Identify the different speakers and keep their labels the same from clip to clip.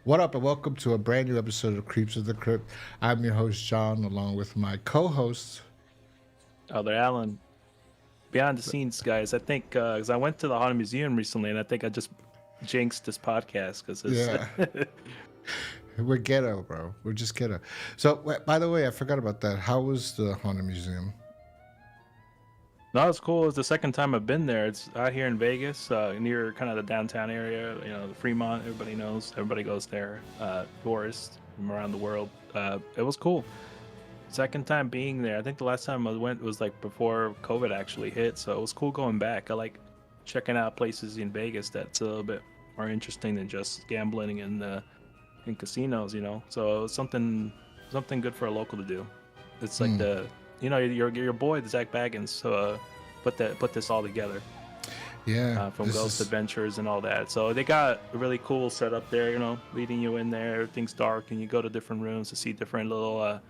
Speaker 1: What up, and welcome to a brand new episode of Creeps of the Crypt. I'm your host, John, along with my co host.
Speaker 2: Elder Allen, behind the scenes, guys. I think because I went to the Haunted Museum recently, and I think I just jinxed this podcast because it's.
Speaker 1: Yeah, we're ghetto, bro. We're just ghetto. So, by the way, I forgot about that. How was the Haunted Museum?
Speaker 2: No, it's cool. It's the second time I've been there. It's out here in Vegas, near kind of the downtown area. You know, the Fremont. Everybody knows. Everybody goes there. Tourists from around the world. It was cool. Second time being there. I think the last time I went was like before COVID actually hit, so it was cool going back. I like checking out places in Vegas that's a little bit more interesting than just gambling in casinos, you know. So it was something good for a local to do. It's like your boy the Zach Baggins put this all together from Ghost Adventures and all that. So they got a really cool setup there, you know, leading you in there. Everything's dark and you go to different rooms to see different little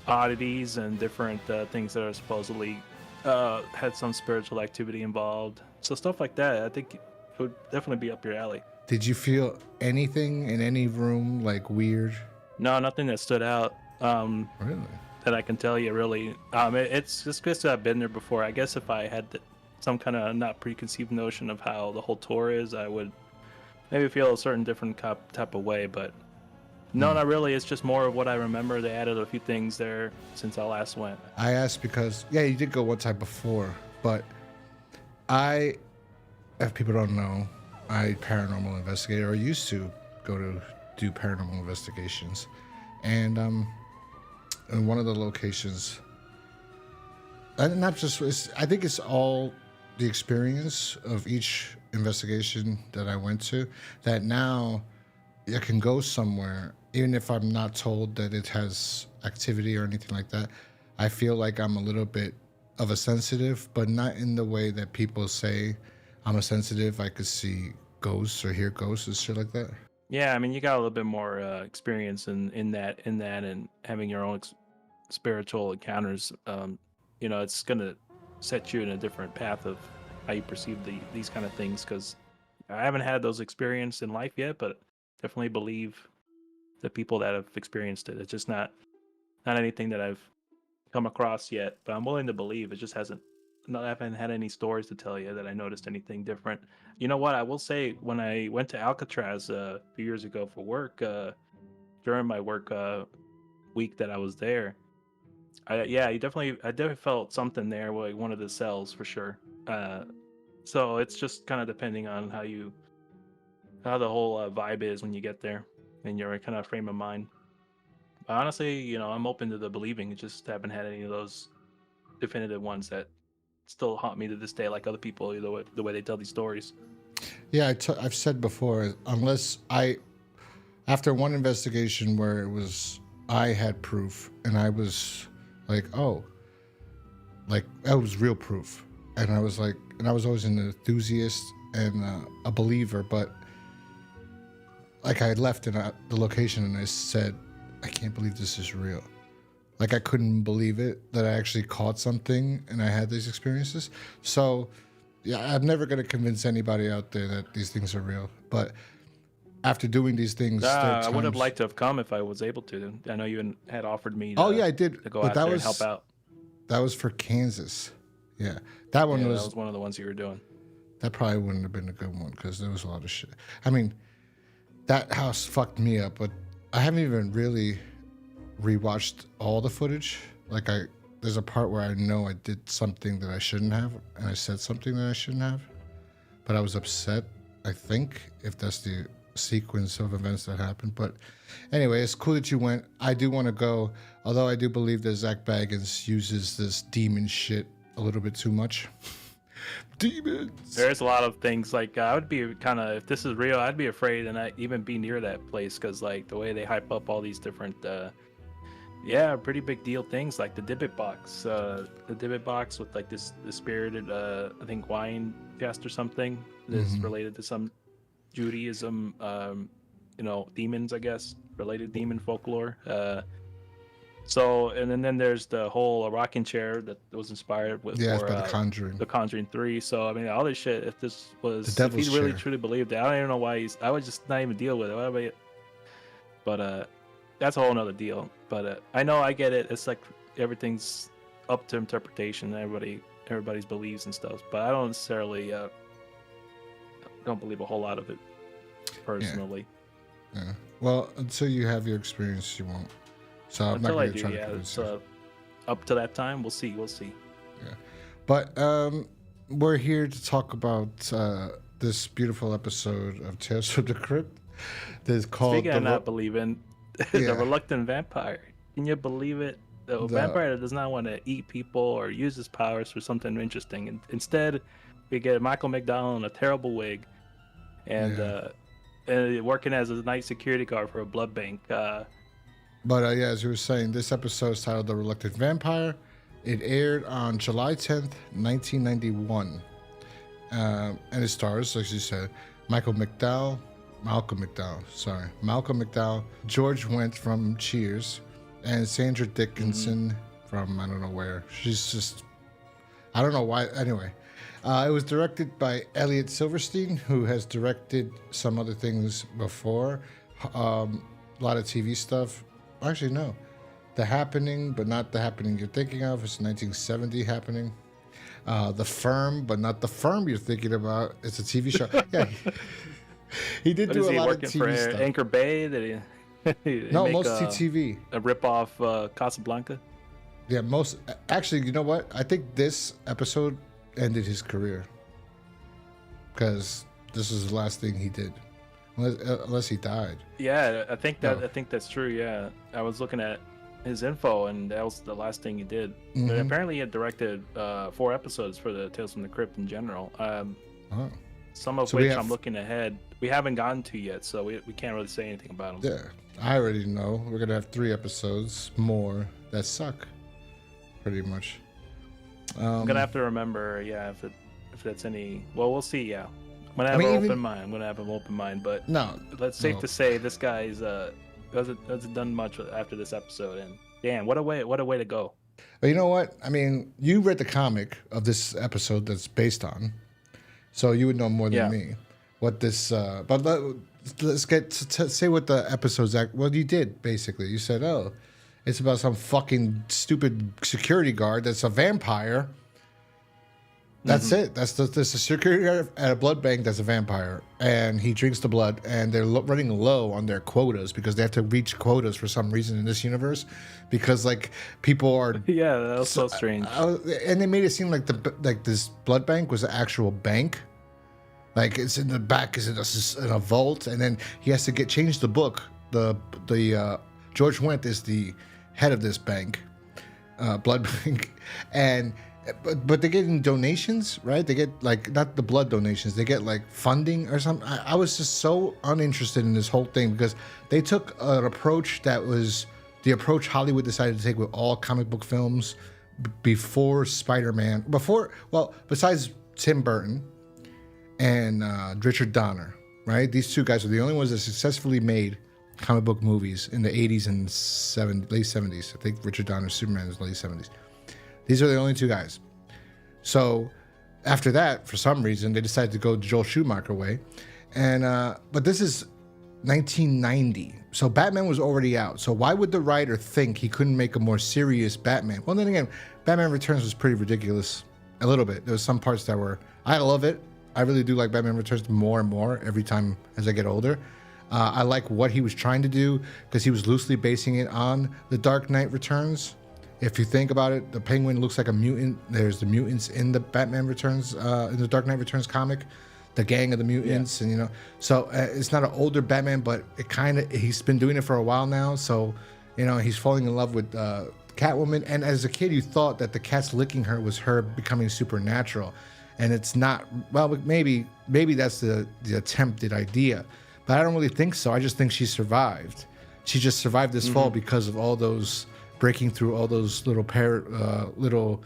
Speaker 2: oddities and different things that are supposedly had some spiritual activity involved. So stuff like that, I think it would definitely be up your alley.
Speaker 1: Did you feel anything in any room like weird?
Speaker 2: No, nothing that stood out.
Speaker 1: Really?
Speaker 2: That I can tell you, really. It's just because I've been there before. I guess if I had some kind of not preconceived notion of how the whole tour is, I would maybe feel a certain different type of way, but no, not really. It's just more of what I remember. They added a few things there since I last went.
Speaker 1: I asked because, yeah, you did go one time before, but if people don't know, I paranormal investigator, or used to go to do paranormal investigations. And in one of the locations, and not just, I think it's all the experience of each investigation that I went to, that now I can go somewhere, even if I'm not told that it has activity or anything like that. I feel like I'm a little bit of a sensitive, but not in the way that people say I'm a sensitive. I could see ghosts or hear ghosts and shit like that.
Speaker 2: Yeah, I mean, you got a little bit more experience in that, and having your own spiritual encounters. You know, it's gonna set you in a different path of how you perceive these kind of things. Because I haven't had those experiences in life yet, but definitely believe the people that have experienced it. It's just not anything that I've come across yet, but I'm willing to believe. It just hasn't. No, I haven't had any stories to tell you that I noticed anything different. You know what? I will say when I went to Alcatraz a few years ago for work, during my work week that I was there, I definitely felt something there, like one of the cells for sure. So it's just kind of depending on how the whole vibe is when you get there and your kind of frame of mind. But honestly, you know, I'm open to the believing. Just haven't had any of those definitive ones that still haunt me to this day, like other people, the way they tell these stories.
Speaker 1: Yeah, I've said before, after one investigation where I had proof and I was like, oh, like that was real proof. And I was like, and I was always an enthusiast and a believer, but like I left in the location and I said, I can't believe this is real. Like I couldn't believe it that I actually caught something and I had these experiences. So yeah, I'm never going to convince anybody out there that these things are real. But after doing these things,
Speaker 2: I would have liked to have come if I was able to. I know you had offered me.
Speaker 1: Oh yeah, I did.
Speaker 2: To go out there and help out.
Speaker 1: That was for Kansas. Yeah, that was
Speaker 2: one of the ones you were doing.
Speaker 1: That probably wouldn't have been a good one because there was a lot of shit. I mean, that house fucked me up, but I haven't even really rewatched all the footage. Like there's a part where I know I did something that I shouldn't have, and I said something that I shouldn't have, but I was upset. I think if that's the sequence of events that happened. But anyway, it's cool that you went. I do want to go, although I do believe that Zach Baggins uses this demon shit a little bit too much. Demons.
Speaker 2: There's a lot of things like I would be kind of, if this is real, I'd be afraid and not even be near that place because like the way they hype up all these different pretty big deal things like the Dibbit box with like this spirited I think wine chest or something that's related to some Judaism, demons, I guess, related demon folklore. So, and then there's the whole rocking chair that was inspired with
Speaker 1: by The Conjuring.
Speaker 2: The Conjuring 3. So, I mean, all this shit, if this was,
Speaker 1: The
Speaker 2: if he
Speaker 1: Devil's
Speaker 2: really
Speaker 1: Chair.
Speaker 2: truly believed it, I don't even know why I would just not even deal with it. But that's a whole nother deal. But I know I get it. It's like everything's up to interpretation. Everybody's beliefs and stuff. But I don't necessarily don't believe a whole lot of it personally.
Speaker 1: Yeah. Well, until you have your experience, you won't. So I'm not going to try to convince you.
Speaker 2: Up to that time, we'll see.
Speaker 1: Yeah. But we're here to talk about this beautiful episode of Tales from the Crypt. That's called.
Speaker 2: Speaking of not believing, the reluctant vampire. Can you believe it? The vampire does not want to eat people or use his powers for something interesting. And instead, we get Michael McDowell in a terrible wig, and working as a night security guard for a blood bank.
Speaker 1: But as you were saying, this episode is titled "The Reluctant Vampire." It aired on July 10th, 1991, and it stars, as you said, Malcom McDowell, George Wendt from Cheers, and Sandra Dickinson from I don't know where. She's just, I don't know why. Anyway, it was directed by Elliot Silverstein, who has directed some other things before, a lot of TV stuff. Actually, no. The Happening, but not The Happening you're thinking of. It's a 1970 happening. The Firm, but not The Firm you're thinking about. It's a TV show. Yeah. He did do a lot of TV stuff.
Speaker 2: Anchor Bay? Did he
Speaker 1: no, mostly TV.
Speaker 2: A rip-off Casablanca?
Speaker 1: Yeah, actually, you know what? I think this episode ended his career. Because this is the last thing he did. Unless he died.
Speaker 2: Yeah, I think that's true. Yeah, I was looking at his info, and that was the last thing he did. Mm-hmm. But apparently, he had directed 4 episodes for the Tales from the Crypt in general. Some of which I'm looking ahead. We haven't gotten to yet, so we can't really say anything about them.
Speaker 1: Yeah, I already know. We're gonna have 3 episodes more that suck, pretty much.
Speaker 2: I'm gonna have to remember. Yeah, if that's any. Well, we'll see. Yeah. I'm gonna have an open mind, but
Speaker 1: no,
Speaker 2: it's safe to say this guy's hasn't done much after this episode, and damn, what a way to go.
Speaker 1: But you know what? I mean, you read the comic of this episode that's based on, so you would know more than me what this. But let's get to say what the episode's what you did basically. You said, "Oh, it's about some fucking stupid security guard that's a vampire." That's it. That's the security guard at a blood bank that's a vampire, and he drinks the blood, and they're running low on their quotas because they have to reach quotas for some reason in this universe, because like people are.
Speaker 2: Yeah, that was so strange.
Speaker 1: And they made it seem like this blood bank was an actual bank, like it's in the back, is in a vault, and then he has to change the book. The George Wendt is the head of this bank, blood bank, and. But they're getting donations, right? They get like not the blood donations. They get like funding or something. I was just so uninterested in this whole thing because they took an approach that was the approach Hollywood decided to take with all comic book films before Spider-Man. Besides Tim Burton and Richard Donner, right? These 2 guys were the only ones that successfully made comic book movies in the 80s and late 70s. I think Richard Donner's Superman is the late 70s. These are the only 2 guys. So after that, for some reason, they decided to go the Joel Schumacher way. And but this is 1990. So Batman was already out. So why would the writer think he couldn't make a more serious Batman? Well, then again, Batman Returns was pretty ridiculous. A little bit. There was some parts that were... I love it. I really do like Batman Returns more and more every time as I get older. I like what he was trying to do because he was loosely basing it on The Dark Knight Returns. If you think about it, the Penguin looks like a mutant. There's the mutants in the Batman Returns, in the Dark Knight Returns comic, the gang of the mutants, and so it's not an older Batman, but he's been doing it for a while now. So, he's falling in love with Catwoman, and as a kid, you thought that the cat's licking her was her becoming supernatural, and it's not. Well, maybe that's the attempted idea, but I don't really think so. I just think she survived. She just survived this fall because of all those. Breaking through all those little little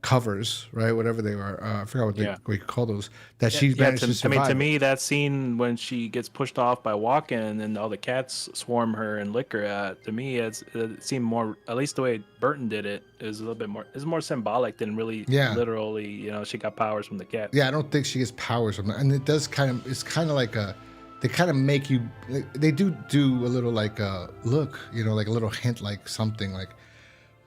Speaker 1: covers, right? Whatever they were, I forgot what we could call those. That she managed to survive.
Speaker 2: I mean, to me, that scene when she gets pushed off by Walken and then all the cats swarm her and lick her. To me, it seemed more, at least the way Burton did it, is a little bit more. It's more symbolic than really, literally. She got powers from the cat.
Speaker 1: Yeah, I don't think she gets powers from that, and it does it's kind of like they kind of make you. They do a little like look, like a little hint, like something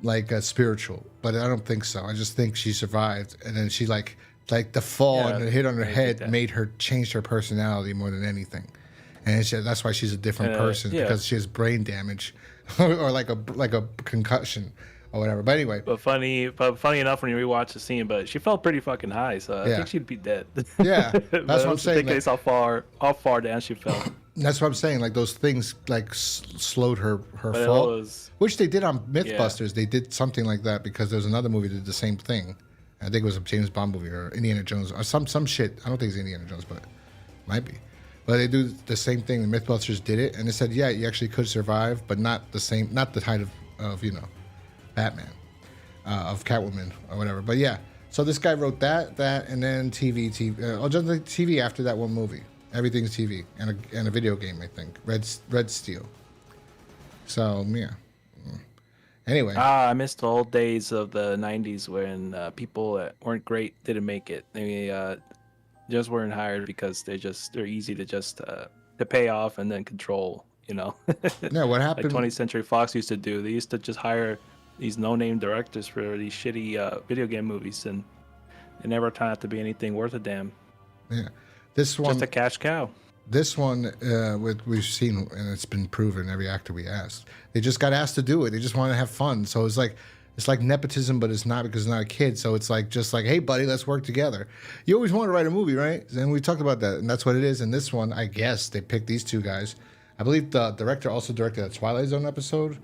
Speaker 1: like a spiritual. But I don't think so. I just think she survived, and then she like the fall and the hit on her head made her change her personality more than anything, and that's why she's a different person because she has brain damage, or like a concussion. Or whatever. But anyway.
Speaker 2: But funny enough when you rewatch the scene, but she felt pretty fucking high, so I think she'd be dead.
Speaker 1: Yeah, that's what I'm saying.
Speaker 2: Like, how far down she fell.
Speaker 1: That's what I'm saying. Like those things like slowed her fall, which they did on MythBusters. They did something like that because there was another movie that did the same thing. I think it was a James Bond movie or Indiana Jones or some shit. I don't think it's Indiana Jones, but it might be. But they do the same thing. The MythBusters did it, and they said, yeah, you actually could survive, but not the height of Batman, of Catwoman or whatever. But yeah, so this guy wrote that, and then just the TV after that one movie. Everything's TV and a video game, I think. Red Steel. So yeah. Anyway.
Speaker 2: I missed the old days of the '90s when people that weren't great didn't make it. They just weren't hired because they're easy to to pay off and then control. Yeah,
Speaker 1: what happened?
Speaker 2: Like 20th Century Fox used to do. They used to just hire these no-name directors for these shitty video game movies, and it never turned out to be anything worth a damn.
Speaker 1: Yeah, this one
Speaker 2: just a cash cow.
Speaker 1: This one, we've seen, and it's been proven. Every actor we asked, they just got asked to do it. They just want to have fun. So it's like nepotism, but it's not because it's not a kid. So it's just like, hey, buddy, let's work together. You always want to write a movie, right? And we talked about that, and that's what it is. And this one, I guess they picked these two guys. I believe the director also directed a Twilight Zone episode,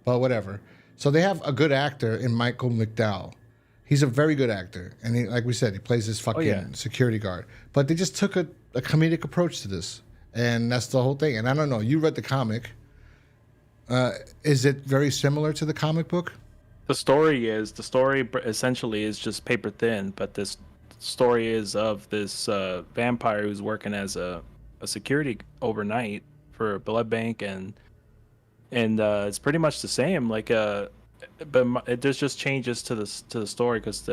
Speaker 1: but whatever. So they have a good actor in Michael McDowell. He's a very good actor. And like we said, he plays this fucking security guard. But they just took a comedic approach to this. And that's the whole thing. And I don't know, you read the comic. Is it very similar to the comic book?
Speaker 2: The story essentially is just paper thin. But this story is of this vampire who's working as a security overnight for a blood bank, and it's pretty much the same. But there's just changes to the story because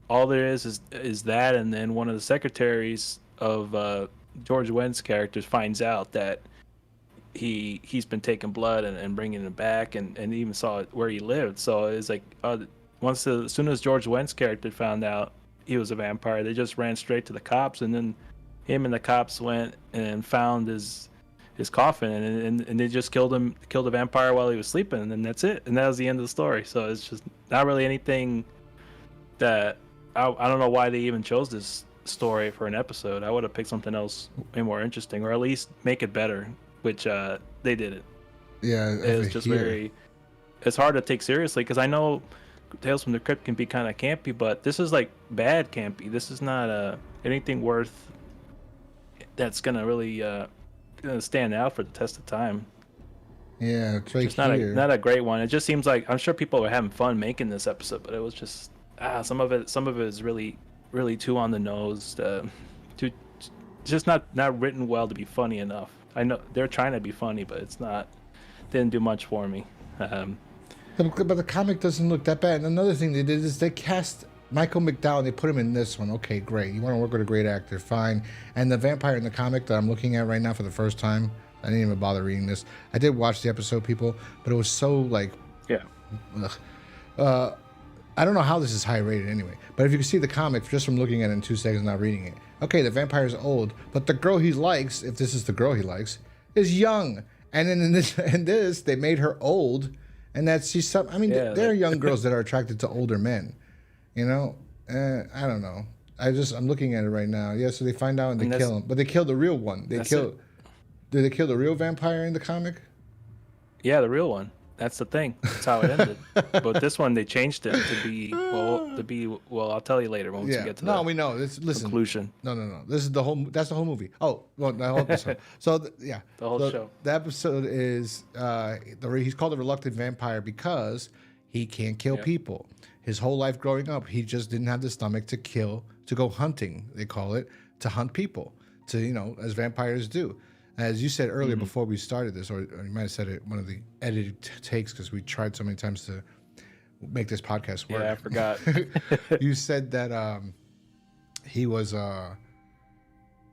Speaker 2: all there is that, and then one of the secretaries of George Wendt's character finds out that he's been taking blood and bringing it back, and even saw where he lived. So it's like as soon as George Wendt's character found out he was a vampire, they just ran straight to the cops, and then him and the cops went and found his coffin, and they just killed the vampire while he was sleeping, and then that's it, and that was the end of the story. So it's just not really anything that I don't know why they even chose this story for an episode. I would have picked something else way more interesting, or at least make it better, which they didn't.
Speaker 1: Yeah,
Speaker 2: it was just it's hard to take seriously because I know Tales from the Crypt can be kind of campy, but this is like bad campy. This is not anything worth that's gonna really stand out for the test of time.
Speaker 1: Yeah, it's right
Speaker 2: just not a great one. It just seems like I'm sure people were having fun making this episode, but it was just some of it is really too on the nose, too just not written well to be funny enough. I know they're trying to be funny, but didn't do much for me.
Speaker 1: But the comic doesn't look that bad. And another thing they did is they cast Michael McDowell and they put him in this one. Okay, great. You want to work with a great actor, fine. And the vampire in the comic that I'm looking at right now for the first time, I didn't even bother reading this. I did watch the episode, people, but it was so like, I don't know how this is high rated anyway. But if you can see the comic just from looking at it in 2 seconds, not reading it. Okay, the vampire's old, but the girl he likes, if this is the girl he likes, is young. And then in this, they made her old, and there are young girls that are attracted to older men. I don't know. I'm looking at it right now. Yeah, so they find out and they kill him, but they kill the real one. Did they kill the real vampire in the comic?
Speaker 2: Yeah, the real one. That's the thing. That's how it ended. But this one they changed it to be well. I'll tell you later when we get to
Speaker 1: we know. Listen,
Speaker 2: conclusion.
Speaker 1: No. This is that's the whole movie. Oh, well, the whole episode.
Speaker 2: The whole show.
Speaker 1: The episode is he's called a reluctant vampire because he can't kill people. His whole life growing up, he just didn't have the stomach to go hunting. They call it, to hunt people, as vampires do. As you said earlier before we started this, or you might have said it one of the edited takes because we tried so many times to make this podcast work.
Speaker 2: Yeah, I forgot.
Speaker 1: You said that he was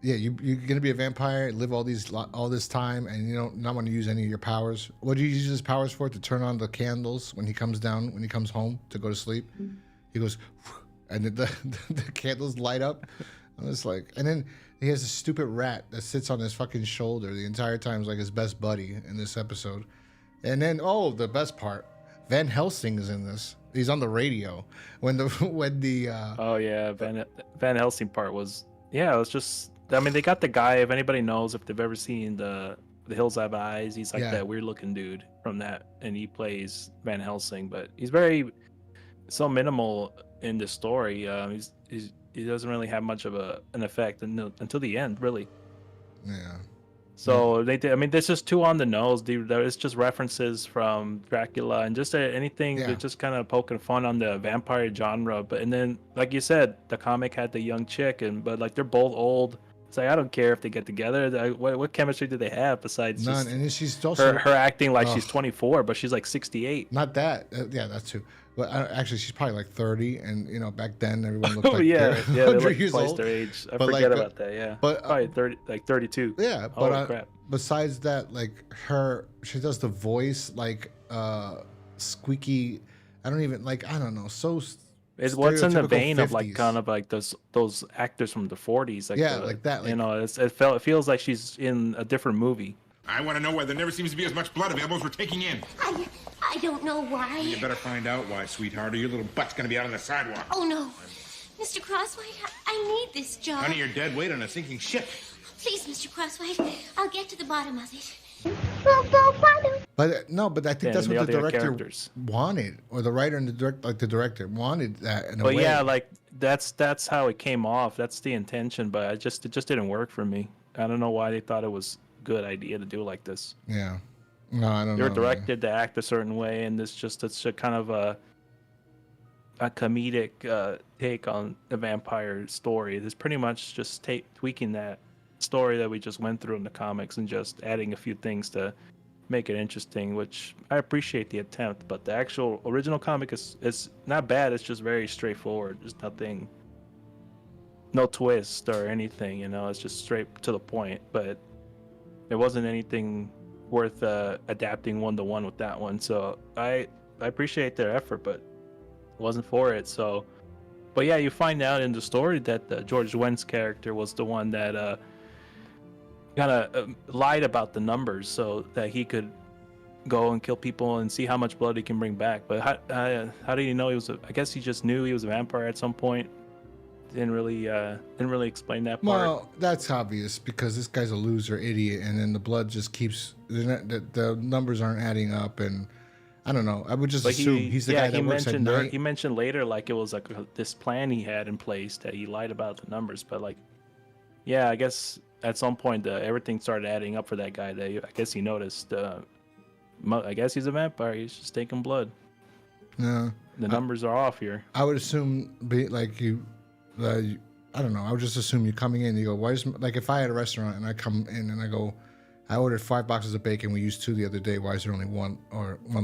Speaker 1: yeah, you're gonna be a vampire, live all this time, and you don't not want to use any of your powers. What do you use his powers for? To turn on the candles when he comes home to go to sleep. He goes, and the candles light up. I was like, and then he has a stupid rat that sits on his fucking shoulder the entire time. Is like his best buddy in this episode. And then, oh, the best part, Van Helsing is in this. He's on the radio when the
Speaker 2: Oh yeah, Van Helsing part was, yeah, it was just. I mean, they got the guy. If anybody knows, if they've ever seen the Hills Have Eyes, he's like that weird looking dude from that, and he plays Van Helsing. But he's very so minimal in the story. He doesn't really have much of an effect until the end, really.
Speaker 1: Yeah.
Speaker 2: So they did. I mean, there's just too on the nose. There's just references from Dracula and just anything. They're just kind of poking fun on the vampire genre. But and then, like you said, the comic had the young chick, but like they're both old. It's like I don't care if they get together. What chemistry do they have besides
Speaker 1: none?
Speaker 2: Just
Speaker 1: and she's also
Speaker 2: her acting like she's 24, but she's like 68.
Speaker 1: Not that. Yeah, that's too. But actually, she's probably like 30, and back then everyone looked like
Speaker 2: yeah,
Speaker 1: they're 100
Speaker 2: like
Speaker 1: years
Speaker 2: twice
Speaker 1: old.
Speaker 2: their age. I
Speaker 1: But
Speaker 2: forget
Speaker 1: like,
Speaker 2: about that. Yeah,
Speaker 1: but
Speaker 2: probably 30, like 32.
Speaker 1: Yeah,
Speaker 2: Holy
Speaker 1: but
Speaker 2: crap.
Speaker 1: Besides that, like she does the voice like squeaky. I don't know. So
Speaker 2: It's what's in the
Speaker 1: stereotypical
Speaker 2: vein
Speaker 1: 50s.
Speaker 2: of like kind of like those actors from the 40s, like
Speaker 1: like that. Like,
Speaker 2: you know, it feels like she's in a different movie.
Speaker 3: I want to know why there never seems to be as much blood available as we're taking in.
Speaker 4: I don't know why.
Speaker 3: You better find out why, sweetheart, or your little butt's gonna be out on the sidewalk.
Speaker 4: Oh no, Mr. Crosswhite, I need this job.
Speaker 3: Honey, you're dead weight on a sinking ship.
Speaker 4: Please, Mr. Crosswhite, I'll get to the bottom of it.
Speaker 1: But no, but I think that's
Speaker 2: and
Speaker 1: what the
Speaker 2: other
Speaker 1: director
Speaker 2: characters
Speaker 1: wanted, or the writer and the director wanted that in a
Speaker 2: But
Speaker 1: way.
Speaker 2: yeah, like that's how it came off. That's the intention, but it just didn't work for me. I don't know why they thought it was a good idea to do it like this.
Speaker 1: Yeah. No, I don't know.
Speaker 2: They were directed to act a certain way, and it's a kind of a comedic take on the vampire story. It's pretty much just tweaking that story that we just went through in the comics and just adding a few things to make it interesting, which I appreciate the attempt, but the actual original comic is not bad. It's just very straightforward. There's no twist or anything, you know. It's just straight to the point, but there wasn't anything worth adapting one-to-one with that one. So I appreciate their effort, but it wasn't for it. So, but yeah, you find out in the story that George Wendt's character was the one that kind of lied about the numbers so that he could go and kill people and see how much blood he can bring back. But how did he know he was I guess he just knew he was a vampire at some point. Didn't really explain that part.
Speaker 1: Well, that's obvious because this guy's a loser idiot, and then the blood just keeps the numbers aren't adding up, and I don't know. I would just assume he's the guy that works at night.
Speaker 2: He mentioned later like it was like this plan he had in place that he lied about the numbers, but like, yeah, I guess at some point everything started adding up for that guy. I guess he noticed. I guess he's a vampire. He's just taking blood.
Speaker 1: No,
Speaker 2: the numbers are off here.
Speaker 1: I would assume I don't know. I would just assume you're coming in. You go, why is like if I had a restaurant and I come in and I go, I ordered 5 boxes of bacon. We used 2 the other day. Why is there only one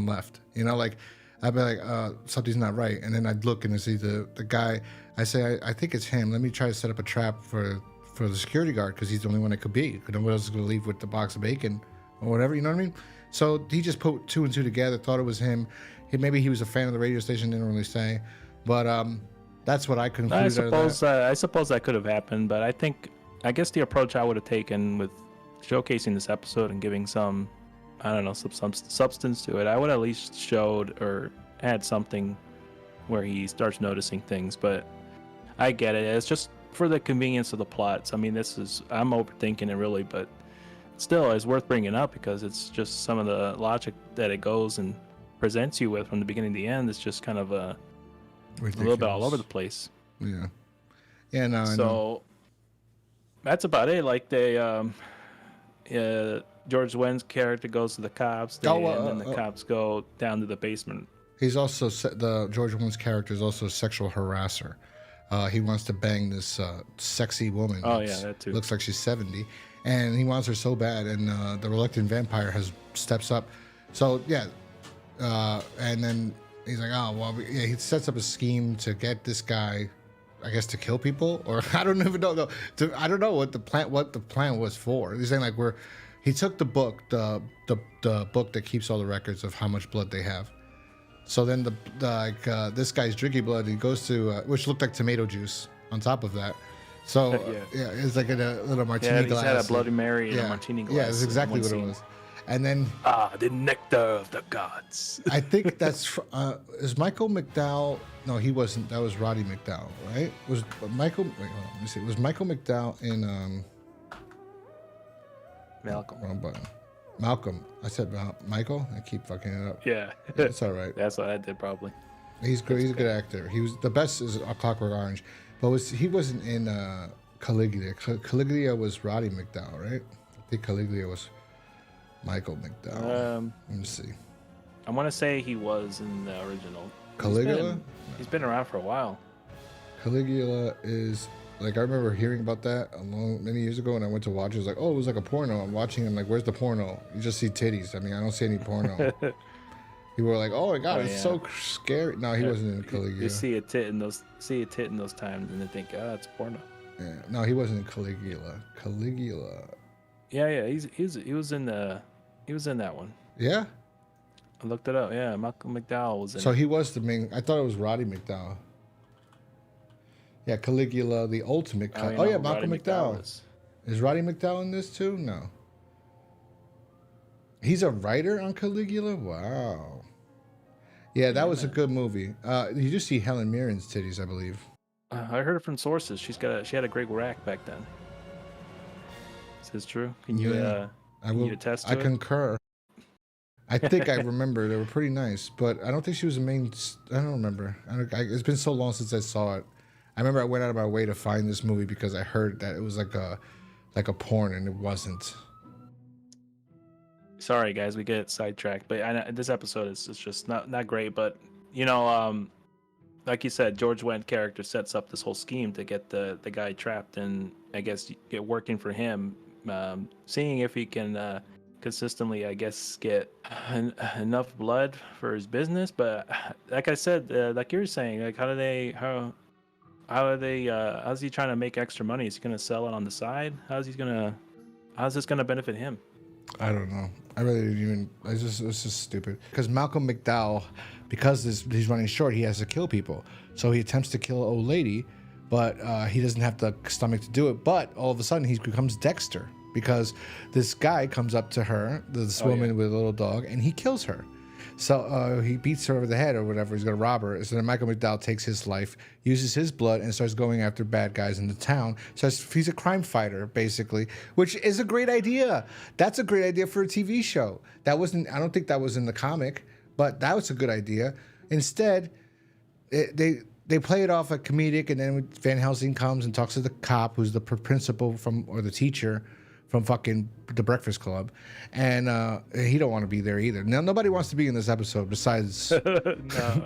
Speaker 1: left? You know, like I'd be like, something's not right. And then I'd look and I see the guy. I say, I think it's him. Let me try to set up a trap for the security guard because he's the only one that could be. Because nobody else is going to leave with the box of bacon or whatever. You know what I mean? So he just put 2 and 2 together. Thought it was him. Maybe he was a fan of the radio station. Didn't really say, but that's what I concluded.
Speaker 2: I suppose that could have happened, but I guess the approach I would have taken with showcasing this episode and giving some, I don't know, some substance to it, I would at least showed or had something where he starts noticing things. But I get it. It's just for the convenience of the plots. I mean, I'm overthinking it really, but still, it's worth bringing up because it's just some of the logic that it goes and presents you with from the beginning to the end. It's just kind of a little bit all over the place.
Speaker 1: Yeah. Yeah, no.
Speaker 2: So that's about it. Like George Wendt's character goes to the cops, and then the cops go down to the basement.
Speaker 1: He's also the George Wendt's character is also a sexual harasser. He wants to bang this sexy woman.
Speaker 2: Oh yeah, that too.
Speaker 1: Looks like she's 70, and he wants her so bad. And the reluctant vampire steps up. So yeah, and then he's like, oh well, yeah. He sets up a scheme to get this guy I guess to kill people, or I don't even know. I don't know what the plan was for. He's saying like he took the book, the book that keeps all the records of how much blood they have. So then this guy's drinking blood. He goes to which looked like tomato juice on top of that. So yeah, it's like in a little martini glass.
Speaker 2: He's had a Bloody Mary in a martini glass.
Speaker 1: Yeah, that's exactly what it was. And then
Speaker 2: the nectar of the gods.
Speaker 1: I think that's is Michael McDowell. No, he wasn't. That was Roddy McDowell, right? Was Michael? Wait, hold on, let me see. Was Michael McDowell in
Speaker 2: Malcom?
Speaker 1: Wrong button. Malcolm. I said Michael. I keep fucking it up.
Speaker 2: Yeah,
Speaker 1: it's all right.
Speaker 2: That's what I did probably.
Speaker 1: He's good. He's a good actor. He was the best is A Clockwork Orange, but he wasn't in Caligula. Caligula was Roddy McDowell, right? I think Caligula was Michael McDowell. Let me see.
Speaker 2: I want to say he was in the original.
Speaker 1: Caligula?
Speaker 2: He's been around for a while.
Speaker 1: Caligula is like I remember hearing about that many years ago, and I went to watch it. It was like, oh, it was like a porno. I'm watching, and like, where's the porno? You just see titties. I mean, I don't see any porno. People were like, oh my god, it's so scary. No, he wasn't in Caligula.
Speaker 2: You see a tit in those times, and they think, it's porno.
Speaker 1: Yeah, no, he wasn't in Caligula. Caligula.
Speaker 2: Yeah, he was in that one.
Speaker 1: Yeah.
Speaker 2: I looked it up. Yeah, Malcolm McDowell was in.
Speaker 1: So
Speaker 2: it.
Speaker 1: he was the main. I thought it was Roddy McDowell. Yeah, Caligula, the ultimate cut. Oh yeah, Malcolm McDowell. Is Roddy McDowell in this too? No. He's a writer on Caligula. Wow. Yeah, that was a good movie. You just see Helen Mirren's titties, I believe.
Speaker 2: I heard it from sources. She had a great rack back then. Is this true? Can you you attest to
Speaker 1: I concur. I think I remember they were pretty nice, but I don't think she was the main. I don't remember. It's been so long since I saw it. I remember I went out of my way to find this movie because I heard that it was like a porn, and it wasn't.
Speaker 2: Sorry, guys, we get sidetracked, but this episode is just not great. But like you said, George Wendt character sets up this whole scheme to get the guy trapped, and I guess get working for him, seeing if he can consistently, I guess, get enough blood for his business. But like I said, like you were saying, like how's he trying to make extra money? Is he gonna sell it on the side? How's this gonna benefit him?
Speaker 1: I don't know. I really didn't even. It was just stupid. Because Malcolm McDowell, because he's running short, he has to kill people. So he attempts to kill an old lady, but he doesn't have the stomach to do it. But all of a sudden, he becomes Dexter because this guy comes up to her, this woman with a little dog, and he kills her. So he beats her over the head or whatever. He's going to rob her. So then Michael McDowell takes his life, uses his blood, and starts going after bad guys in the town. So he's a crime fighter, basically, which is a great idea. That's a great idea for a TV show. I don't think that was in the comic, but that was a good idea. Instead, they play it off like comedic, and then Van Helsing comes and talks to the cop, who's the principal or the teacher from fucking The Breakfast Club, and he don't want to be there either. Now nobody wants to be in this episode besides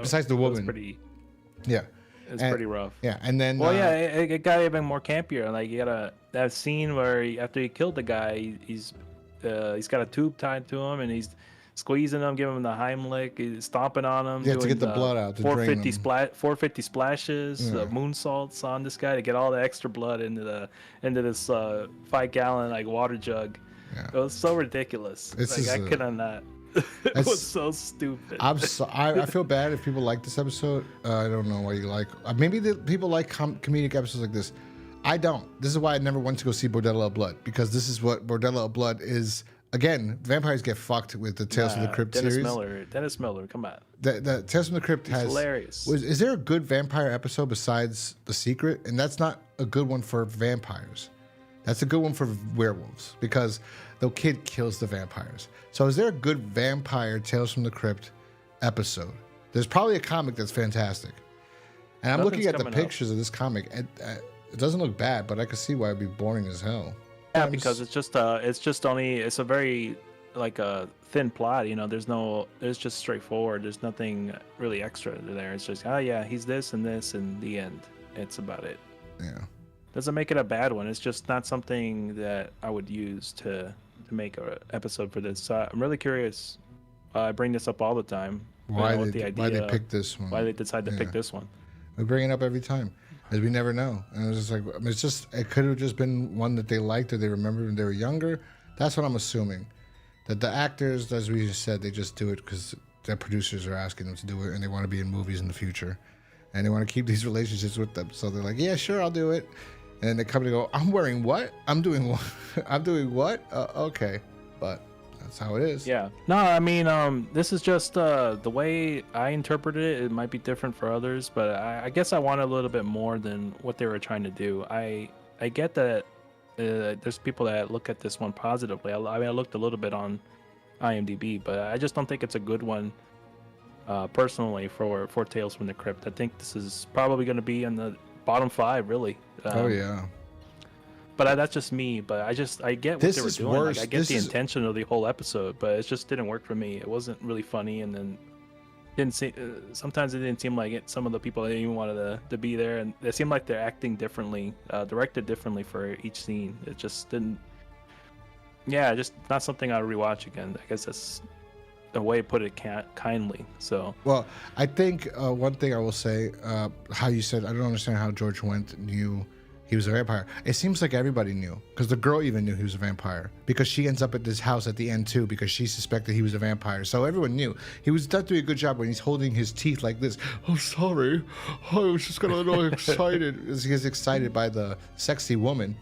Speaker 1: besides the woman. It's
Speaker 2: pretty rough.
Speaker 1: Yeah, and then
Speaker 2: it got even more campier. Like you got that scene where after he killed the guy, he's got a tube tied to him, and he's squeezing him, giving him the Heimlich, he's stomping on him.
Speaker 1: You have to get the blood out.
Speaker 2: 450 splashes, moonsaults on this guy to get all the extra blood into this 5-gallon like water jug. Yeah. It was so ridiculous. I could not. It was so stupid.
Speaker 1: I feel bad if people like this episode. I don't know why you like. Maybe people like comedic episodes like this. I don't. This is why I never went to go see Bordello of Blood, because this is what Bordello of Blood is. Again, vampires get fucked with the Tales from the Crypt series.
Speaker 2: Dennis Miller, come on.
Speaker 1: The Tales from the Crypt has
Speaker 2: hilarious.
Speaker 1: Is there a good vampire episode besides The Secret? And that's not a good one for vampires. That's a good one for werewolves, because the kid kills the vampires. So is there a good vampire Tales from the Crypt episode? There's probably a comic that's fantastic. And I'm looking at the pictures of this comic. It doesn't look bad, but I can see why it'd be boring as hell.
Speaker 2: Yeah, because it's a very like a thin plot. It's just straightforward. There's nothing really extra there. It's just he's this and this, and the end. It's about it.
Speaker 1: Yeah.
Speaker 2: Doesn't make it a bad one. It's just not something that I would use to make an episode for this. So I'm really curious. I bring this up all the time.
Speaker 1: Why they picked this one?
Speaker 2: Why they decide to pick this one?
Speaker 1: We bring it up every time. As we never know. And it was just like, I mean, it could have just been one that they liked or they remembered when they were younger. That's what I'm assuming. That the actors, as we just said, they just do it because their producers are asking them to do it and they want to be in movies in the future. And they want to keep these relationships with them. So they're like, yeah, sure, I'll do it. And they come and go, I'm wearing what? I'm doing what? I'm doing what? Okay. But that's how it is.
Speaker 2: Yeah. No, I mean, this is just the way I interpreted it. It might be different for others, but I guess I wanted a little bit more than what they were trying to do. I get that there's people that look at this one positively. I mean, I looked a little bit on IMDb, but I just don't think it's a good one. Personally, for Tales from the Crypt, I think this is probably going to be in the bottom 5, really.
Speaker 1: Oh yeah.
Speaker 2: But that's just me. But I get what they were doing. Like, I get the intention of the whole episode, but it just didn't work for me. It wasn't really funny, and then sometimes it didn't seem like some of the people that even wanted to be there, and it seemed like they're acting differently, directed differently for each scene. It just didn't. Yeah, just not something I'll rewatch again. I guess that's the way to put it kindly. So. Well,
Speaker 1: I think one thing I will say, how you said, I don't understand how George Wendt knew he was a vampire. It seems like everybody knew, because the girl even knew he was a vampire, because she ends up at this house at the end too, because she suspected he was a vampire. So everyone knew. He was doing a good job when he's holding his teeth like this. Oh, sorry. I was just got a little excited. He gets excited by the sexy woman,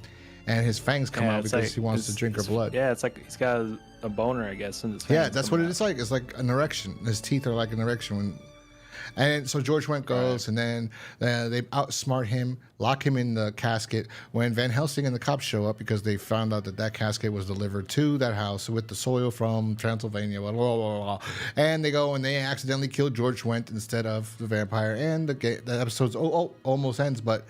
Speaker 1: and his fangs come out because he wants to drink her blood.
Speaker 2: Yeah, it's like he's got a boner, I guess, in his fangs.
Speaker 1: Yeah, that's what it is like. It's like an erection. His teeth are like an erection. And so George Wendt goes, and then they outsmart him, lock him in the casket. When Van Helsing and the cops show up, because they found out that casket was delivered to that house with the soil from Transylvania, blah, blah, blah, blah. And they go and they accidentally kill George Wendt instead of the vampire. And the episode almost ends, but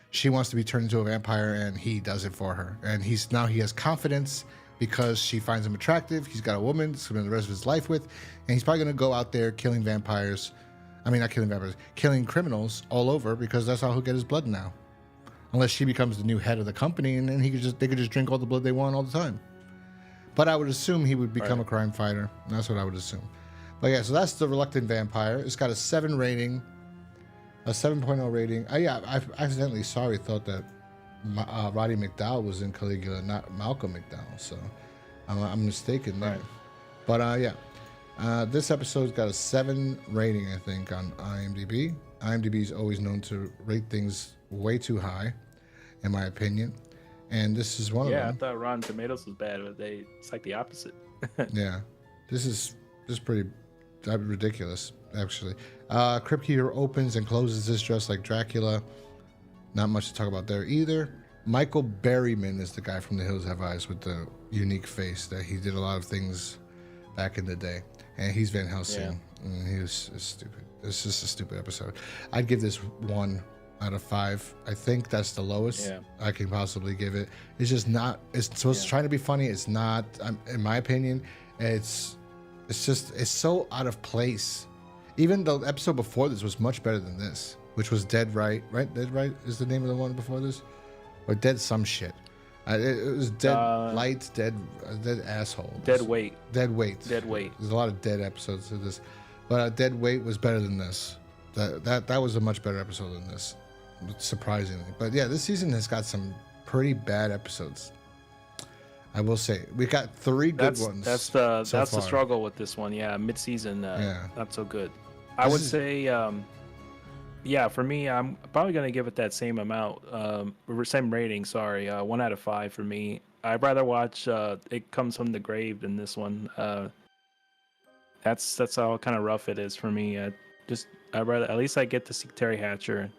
Speaker 1: she wants to be turned into a vampire, and he does it for her. And he has confidence because she finds him attractive. He's got a woman to spend the rest of his life with, and he's probably going to go out there killing vampires. I mean, not killing vampires, killing criminals all over, because that's how he'll get his blood now. Unless she becomes the new head of the company, and then they could just drink all the blood they want all the time. But I would assume he would become a crime fighter. That's what I would assume. But yeah, so that's The Reluctant Vampire. It's got a 7 rating, a 7.0 rating. I accidentally thought that Roddy McDowell was in Caligula, not Malcolm McDowell. So I'm mistaken there. Right. But yeah. This episode's got a 7 rating, I think, on IMDb. IMDb is always known to rate things way too high, in my opinion. And this is one of them.
Speaker 2: Yeah, I thought Rotten Tomatoes was bad, but it's like the opposite.
Speaker 1: Yeah, this is pretty ridiculous, actually. Crypt Keeper opens and closes this dressed like Dracula. Not much to talk about there either. Michael Berryman is the guy from The Hills Have Eyes with the unique face that he did a lot of things back in the day. And he's Van Helsing. Yeah. And he was stupid. It's just a stupid episode. I'd give this 1 out of 5. I think that's the lowest I can possibly give it. It's just not. It's trying to be funny. It's not. In my opinion, it's so out of place. Even the episode before this was much better than this, which was Dead Right. Right? Dead Right is the name of the one before this, or Dead some shit. It was Dead Lights, Dead Asshole.
Speaker 2: Dead Weight.
Speaker 1: Dead Weight.
Speaker 2: Dead Weight.
Speaker 1: There's a lot of dead episodes of this, but Dead Weight was better than this. That was a much better episode than this, surprisingly. But yeah, this season has got some pretty bad episodes. I will say we got 3 good ones.
Speaker 2: That's the struggle with this one. Yeah, mid-season, not so good. I would say. Yeah, for me, I'm probably going to give it that same amount, same rating, 1 out of 5 for me. I'd rather watch It Comes From the Grave than this one. That's how kind of rough it is for me. I'd rather, at least I get to see Terry Hatcher,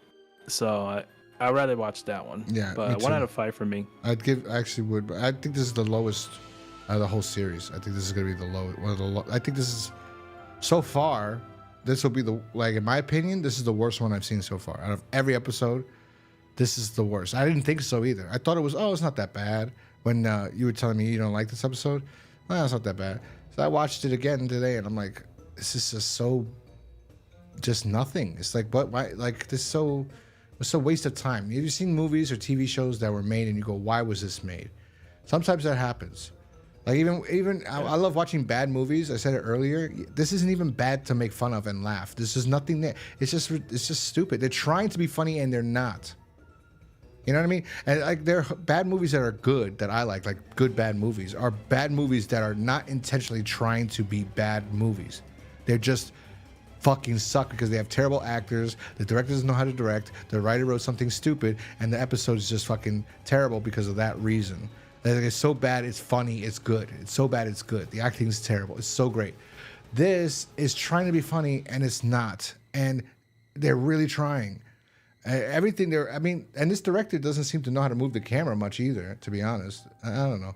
Speaker 2: so I'd rather watch that one. Yeah, but 1 out of 5 for me.
Speaker 1: I think this is the lowest out of the whole series. I think this is going to be the lowest. I think this is, so far, this will be in my opinion, this is the worst one I've seen so far. Out of every episode, this is the worst. I didn't think so either. I thought it was, it's not that bad. When you were telling me you don't like this episode, well, it's not that bad. So I watched it again today, and I'm like, this is just nothing. It's like, but why? Like, this it's a waste of time. Have you seen movies or TV shows that were made, and you go, why was this made? Sometimes that happens. Like I love watching bad movies. I said it earlier. This isn't even bad to make fun of and laugh. This is nothing there. It's just stupid. They're trying to be funny and they're not. You know what I mean? And like there are bad movies that are good that I like good bad movies are bad movies that are not intentionally trying to be bad movies. They're just fucking suck because they have terrible actors. The director doesn't know how to direct. The writer wrote something stupid, and the episode is just fucking terrible because of that reason. Like, it's so bad, it's funny, it's good. It's so bad, it's good. The acting is terrible. It's so great. This is trying to be funny, and it's not. And they're really trying. Everything there, I mean, and this director doesn't seem to know how to move the camera much either, to be honest. I don't know.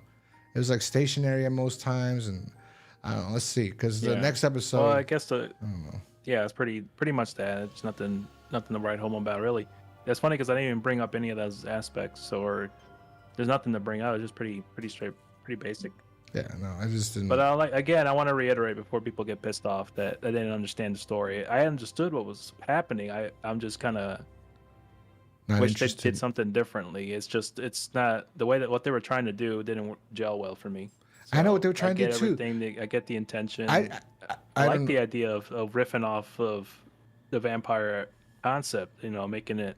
Speaker 1: It was like stationary at most times, and I don't know. Let's see, because the next episode.
Speaker 2: Well, I guess
Speaker 1: I don't know.
Speaker 2: Yeah, it's pretty much that. It's nothing to write home about, really. It's funny because I didn't even bring up any of those aspects, or there's nothing to bring out. It's just pretty straight, pretty basic.
Speaker 1: Yeah, no, I just didn't.
Speaker 2: But I want to reiterate before people get pissed off that I didn't understand the story. I understood what was happening. I'm just kind of wish they did something differently. It's not the way that what they were trying to do didn't gel well for me. So
Speaker 1: I know what they were trying to do too.
Speaker 2: I get the intention.
Speaker 1: I
Speaker 2: like the idea of riffing off of the vampire concept, making it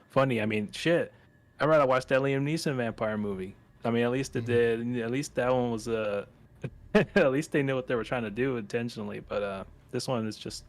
Speaker 2: funny. I mean, shit. I'd rather watch that Liam Neeson vampire movie. I mean, at least it did. At least that one was at least they knew what they were trying to do intentionally. But this one is just.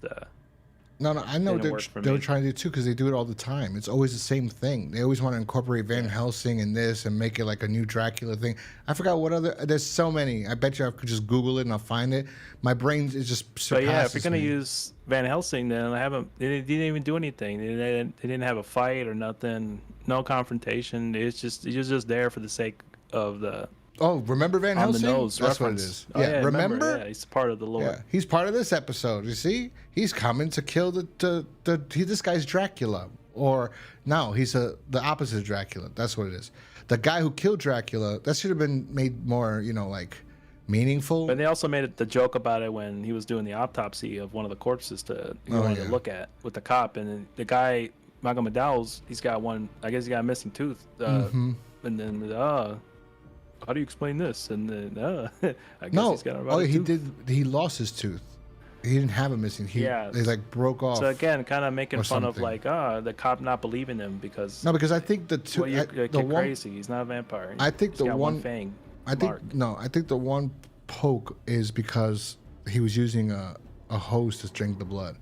Speaker 1: No, I know they were trying to do too because they do it all the time. It's always the same thing. They always want to incorporate Van Helsing in this and make it like a new Dracula thing. I forgot what other. There's so many. I bet you I could just Google it and I'll find it. My brain is just surpasses
Speaker 2: But yeah, if you're gonna
Speaker 1: me.
Speaker 2: use Van Helsing, then they didn't even do anything. They didn't have a fight or nothing. No confrontation. It's just he was just there for the sake of the.
Speaker 1: Oh, remember Van Helsing?
Speaker 2: On the nose
Speaker 1: That's
Speaker 2: reference.
Speaker 1: what it is.
Speaker 2: Oh,
Speaker 1: Yeah, remember?
Speaker 2: Yeah, he's part of the lore.
Speaker 1: Yeah, he's part of this episode. You see, he's coming to kill this guy's Dracula, or no, he's the opposite of Dracula. That's what it is. The guy who killed Dracula. That should have been made more, like meaningful.
Speaker 2: But they also made the joke about it when he was doing the autopsy of one of the corpses to look at with the cop, and the guy Malcolm McDowell's he's got one. I guess he got a missing tooth, and then how do you explain this? And then I guess he's got a tooth.
Speaker 1: He lost his tooth. He didn't have a missing. He like broke off.
Speaker 2: So again, kind of making fun of like the cop not believing him because
Speaker 1: because I think the two
Speaker 2: you're crazy. He's not a vampire.
Speaker 1: I think
Speaker 2: he's got one fang.
Speaker 1: I think the one poke is because he was using a hose to drink the blood.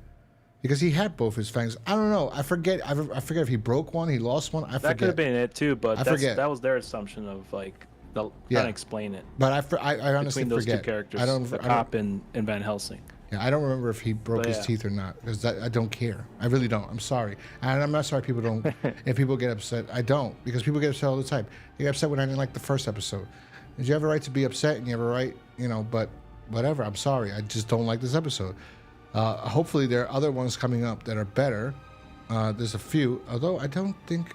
Speaker 1: Because he had both his fangs. I don't know. I forget if he broke one, he lost one. I forget.
Speaker 2: That could have been it too, but that was their assumption of like. Trying to explain it.
Speaker 1: But I honestly
Speaker 2: between those
Speaker 1: forget.
Speaker 2: two characters, the cop and Van Helsing.
Speaker 1: Yeah, I don't remember if he broke his teeth or not because I don't care. I really don't. I'm sorry, and I'm not sorry people don't. If people get upset, I don't because people get upset all the time. They get upset when I didn't like the first episode. You have a right to be upset, and you have a right, But whatever. I'm sorry. I just don't like this episode. Hopefully, there are other ones coming up that are better. There's a few, although I don't think.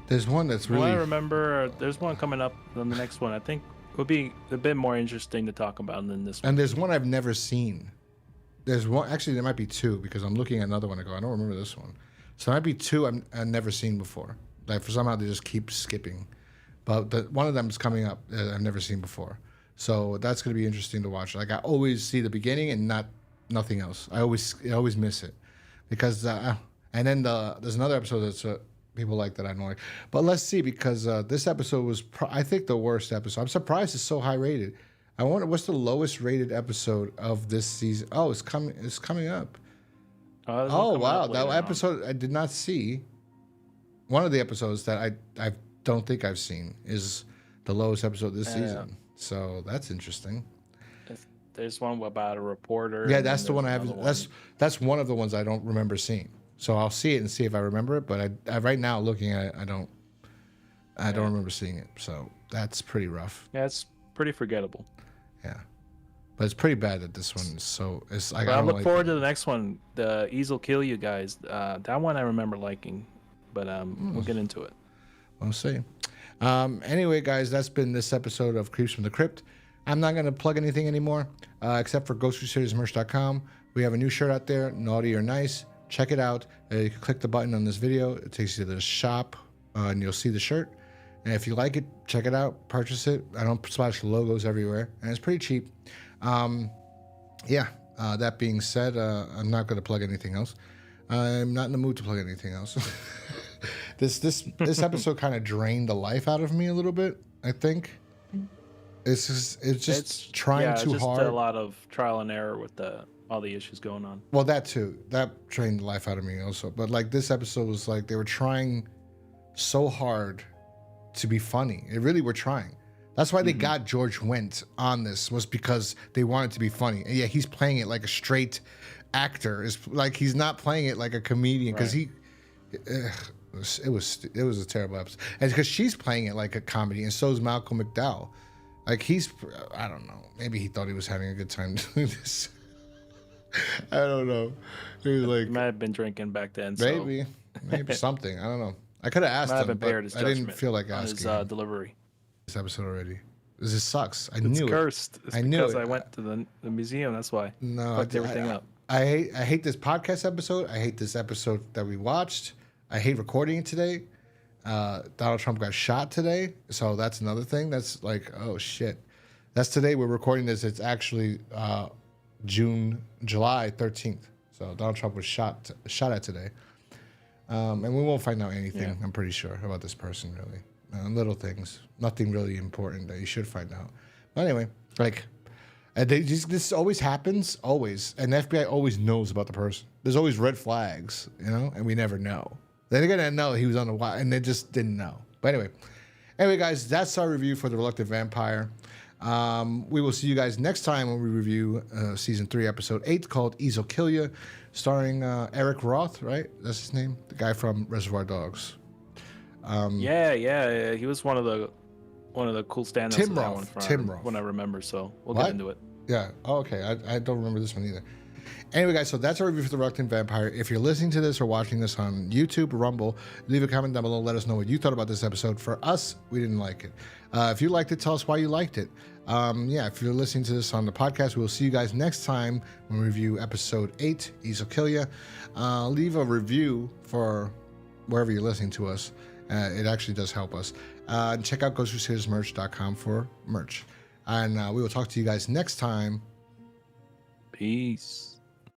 Speaker 1: There's one that's really.
Speaker 2: Well, I remember there's one coming up on the next one. I think would be a bit more interesting to talk about than this one.
Speaker 1: And there's one I've never seen. There's one. Actually, there might be two because I'm looking at another one. I don't remember this one. So there might be two I've never seen before. Like for somehow they just keep skipping. But one of them is coming up that I've never seen before. So that's going to be interesting to watch. Like I always see the beginning and nothing else. I always miss it because and then there's another episode that's. People like that I don't like. But let's see, because this episode was, I think, the worst episode. I'm surprised it's so high rated. I wonder what's the lowest rated episode of this season. Oh, it's coming up. Oh wow, that episode I did not see. One of the episodes that I don't think I've seen is the lowest episode this season. So that's interesting.
Speaker 2: There's one about a reporter.
Speaker 1: Yeah, that's the one I haven't. That's one of the ones I don't remember seeing. So I'll see it and see if I remember it. But I right now looking at it, I don't remember seeing it. So that's pretty rough.
Speaker 2: Yeah, it's pretty forgettable.
Speaker 1: Yeah, but it's pretty bad that this one is so. It's like
Speaker 2: I look forward to the next one. The Ease Will Kill You Guys. That one I remember liking, but we'll get into it.
Speaker 1: We'll see. Anyway, guys, that's been this episode of Creeps from the Crypt. I'm not going to plug anything anymore, except for GhostCrusadersMerch.com. We have a new shirt out there, Naughty or Nice. Check it out. You can click the button on this video. It takes you to the shop, and you'll see the shirt. And if you like it, check it out. Purchase it. I don't splash logos everywhere, and it's pretty cheap. That being said, I'm not going to plug anything else. I'm not in the mood to plug anything else. This episode kind of drained the life out of me a little bit. I think it's just trying too
Speaker 2: just
Speaker 1: hard.
Speaker 2: a lot of trial and error with all the issues going on.
Speaker 1: Well, that too. That drained the life out of me also. But like this episode was like they were trying so hard to be funny. They really were trying. That's why they got George Wendt on this, was because they wanted to be funny. And yeah, he's playing it like a straight actor. It's like he's not playing it like a comedian because it was a terrible episode. And because she's playing it like a comedy, and so is Malcolm McDowell. Like I don't know. Maybe he thought he was having a good time doing this. I don't know. He was like,
Speaker 2: Might have been drinking back then.
Speaker 1: maybe something. I don't know. I could have asked
Speaker 2: Might have
Speaker 1: him,
Speaker 2: impaired
Speaker 1: but
Speaker 2: his
Speaker 1: I didn't
Speaker 2: judgment
Speaker 1: feel like
Speaker 2: on
Speaker 1: asking
Speaker 2: his
Speaker 1: him
Speaker 2: delivery.
Speaker 1: this episode already. This sucks. I
Speaker 2: It's
Speaker 1: knew
Speaker 2: cursed.
Speaker 1: it.
Speaker 2: It's
Speaker 1: I knew
Speaker 2: because
Speaker 1: it.
Speaker 2: I went to the museum. That's why.
Speaker 1: No,
Speaker 2: Fucked everything up.
Speaker 1: I hate this podcast episode. I hate this episode that we watched. I hate recording it today. Donald Trump got shot today, so that's another thing. That's like, oh shit. That's today. We're recording this. It's actually July 13th. So Donald Trump was shot at today, and we won't find out anything.
Speaker 2: Yeah.
Speaker 1: I'm pretty sure about this person really. Little things, nothing really important that you should find out. But anyway, like. This always happens, always. And the FBI always knows about the person. There's always red flags, and we never know. They're going to know he was on the wild, and they just didn't know. But anyway, guys, that's our review for The Reluctant Vampire. We will see you guys next time when we review Season 3, Episode 8, called Ease'll Kill Ya, starring Eric Roth, right? That's his name? The guy from Reservoir Dogs.
Speaker 2: Yeah. He was one of the cool stand-ups
Speaker 1: Tim
Speaker 2: of that
Speaker 1: Roth.
Speaker 2: one from
Speaker 1: Tim Roth.
Speaker 2: when I remember, so we'll
Speaker 1: What?
Speaker 2: get into it.
Speaker 1: Yeah. Oh, okay. I don't remember this one either. Anyway, guys, so that's our review for The Reluctant Vampire. If you're listening to this or watching this on YouTube or Rumble, leave a comment down below. Let us know what you thought about this episode. For us, we didn't like it. If you liked it, tell us why you liked it. If you're listening to this on the podcast, we'll see you guys next time when we review Episode 8, Ease'll Kill Ya. Leave a review for wherever you're listening to us. It actually does help us. And check out GhostCrusadersMerch.com for merch. And we will talk to you guys next time.
Speaker 2: Peace.